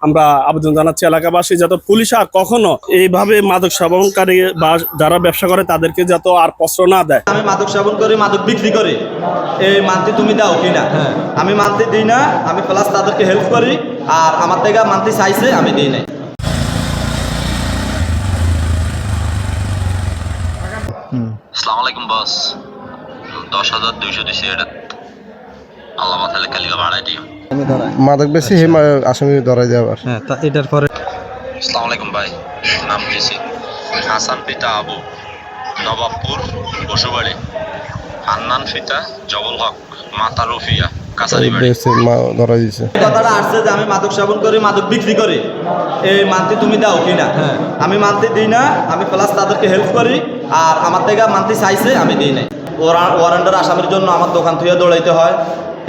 আমরা আবেদন জানাচ্ছি এলাকাবাসী যাতে পুলিশ আর কখনো এইভাবে মাদক সেবনকারী বা যারা ব্যবসা করে তাদেরকে যাতে আর প্রশ্রয় না দেয়। আমি মাদক সেবন করি, মাদক বিক্রি করি, এই মান্থলি তুমি দাও কিনা? আমি মান্থলি দিই না, আমি প্লাস তাদেরকে হেল্প করি, আর আমার থেকে মান্থলি চাইছে আমি দিই নাই। আসসালামু আলাইকুম বস, 10,200 দিছি, এটা আল্লাহ মাথালে কালিকা বাড়াই দিও। মাদক বেশি হে আসামি ধরা যায় আবার। হ্যাঁ, তা এটার পরে আসসালামু আলাইকুম ভাই, নাম দিছি হাসান পিতা আবু, নবাবপুর বসুবাড়ি। হান্নান ফিতা জবল হক, মাতা রফিয়া কাছারি বাড়ি। বেশি ধরা দিয়েছে। কথাটা আসছে যে আমি মাদক সেবন করি, মাদক বিক্রি করি, এই মান্থলি তুমি দাও কিনা? আমি মান্থলি দিই না, আমি প্লাস তাদেরকে হেল্প করি, আর আমার থেকে মান্থলি চাইছে আমি দিই নাই। ওয়ারেন্টের আসামির জন্য আমার দোকান থেকে দৌড়াইতে হয়,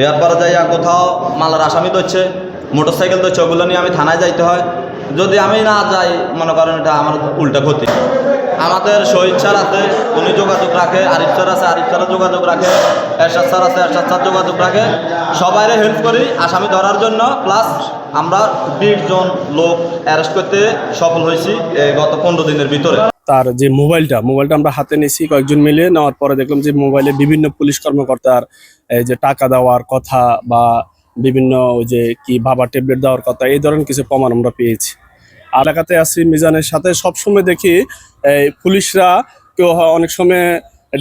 এরপরে যাইয়া কোথাও মালার আসামি ধরছে, মোটর সাইকেল ধরছে, ওগুলো নিয়ে আমি থানায় যাইতে হয়। যদি আমি না যাই, মনে করেন এটা আমার উল্টা ক্ষতি। আমাদের শহীদ স্যার আছে, উনি যোগাযোগ রাখে, আরিফ স্যার আছে, আরিফ স্যারও যোগাযোগ রাখে, এরশাদ স্যার আছে, এরশাদ স্যার যোগাযোগ রাখে, সবাইরে হেল্প করি আসামি ধরার জন্য। প্লাস আমরা 20 জন লোক অ্যারেস্ট করতে সফল হয়েছি গত 15 দিনের ভিতরে। তার যে মোবাইলটা আমরা হাতে নিয়েছি কয়েকজন মিলে, নেওয়ার পরে দেখলাম যে মোবাইলে বিভিন্ন পুলিশ কর্মকর্তার এই যে টাকা দেওয়ার কথা বা বিভিন্ন ওই যে কি বাবা ট্যাবলেট দেওয়ার কথা, এই ধরনের কিছু প্রমাণ আমরা পেয়েছি। এলাকাতে আসি মিজানের সাথে সবসময় দেখি এই পুলিশরা কেউ অনেক সময়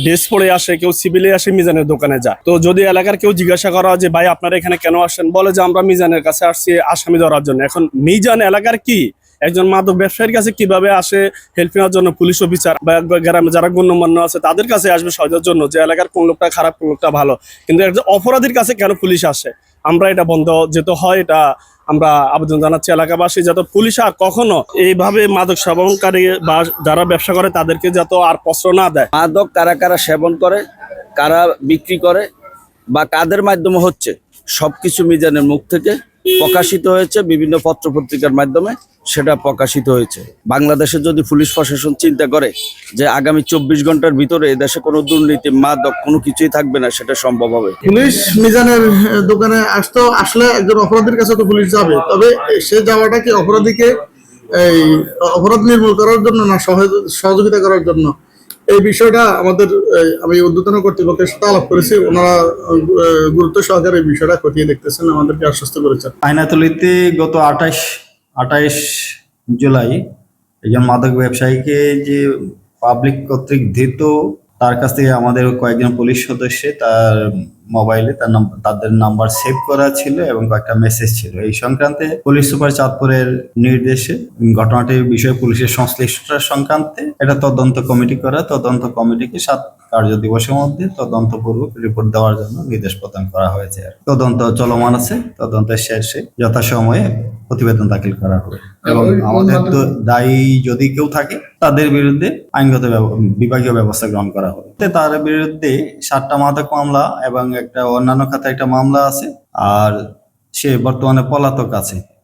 ড্রেস পরে আসে, কেউ সিভিলে আসে, মিজানের দোকানে যায়। তো যদি এলাকার কেউ জিজ্ঞাসা করা যে ভাই আপনারা এখানে কেন আসেন, বলে যে আমরা মিজানের কাছে আসছি আসামি ধরার জন্য। এখন মিজান এলাকার কি, একজন মাদক ব্যবসায়ীর কাছে কিভাবে আসে হেল্প নেওয়ার জন্য পুলিশ অফিসার বা গ্রামে যারা গণ্যমান্য আছে তাদের কাছে আসবে সহজের জন্য, যে এলাকার কোন লোকটা খারাপ কোন লোকটা ভালো। কিন্তু একজন অপরাধীর কাছে কেন পুলিশ আসে? আমরা এটা বন্ধ যেতে হয়, এটা আমরা আবেদন জানাচ্ছি এলাকাবাসী যাতে পুলিশ আর কখনো এইভাবে মাদক সেবনকারী বা যারা ব্যবসা করে তাদেরকে যাতে আর প্রশ্রয় না দেয়। মাদক কারা কারা সেবন করে, কারা বিক্রি করে বা কাদের মাধ্যমে হচ্ছে, সবকিছু মিজানের মুখ থেকে প্রকাশিত হয়েছে, বিভিন্ন পত্রপত্রিকার মাধ্যমে সেটা প্রকাশিত হয়েছে। বাংলাদেশে যদি পুলিশ প্রশাসন চিন্তা করে যে আগামী 24 ঘন্টার ভিতরে এদেশে কোনো দুর্নীতি, মাদক কোনো কিছুই থাকবে না, সেটা সম্ভব হবে। পুলিশ মিজানের দোকানে আসলে একজন অপরাধীর কাছে তো পুলিশ যাবে, তবে সে যাওয়াটা কি অপরাধীকে এই অপরাধ নির্মূল করার জন্য না সহযোগিতা করার জন্য, এই বিষয়টা আমাদের আমি ঊর্ধ্বতন কর্তৃপক্ষের সাথে আলাপ করেছি, ওনারা গুরুত্ব সহকারে এই বিষয়টা খতিয়ে দেখতেছেন, আমাদেরকে আশ্বস্ত করেছেন। আয়নাতলীতে গত 28 জুলাই একজন মাদক ব্যবসায়ীকে যে পাবলিক কর্তৃক ধৃত, তার কাছ থেকে আমাদের কয়েকজন পুলিশ সদস্য তার মোবাইলে তাদের নাম্বার সেভ করা ছিল এবং কয়েকটা মেসেজ ছিল। এই সংক্রান্তে পুলিশ সুপার চাঁদপুরের নির্দেশে ঘটনাটির বিষয়ে পুলিশের সংশ্লিষ্টতার সংক্রান্তে এটা তদন্ত কমিটি করা, তদন্ত কমিটিকে 7 কার্য দিবসের মধ্যে তদন্তপূর্বক রিপোর্ট দেওয়ার জন্য নির্দেশ প্রদান করা হয়েছে। তদন্ত চলমান আছে, তদন্তের শেষে যথাসময়ে প্রতিবেদন দাখিল করা হবে এবং আমাদের দায়ী যদি কেউ থাকে তাদের বিরুদ্ধে আইনগত বিভাগীয় ব্যবস্থা গ্রহণ করা হবে। তার বিরুদ্ধে 7টা মাদক মামলা এবং একটা অন্যান্য খাতে একটা মামলা আছে, আর সে বর্তমানে পলাতক আছে।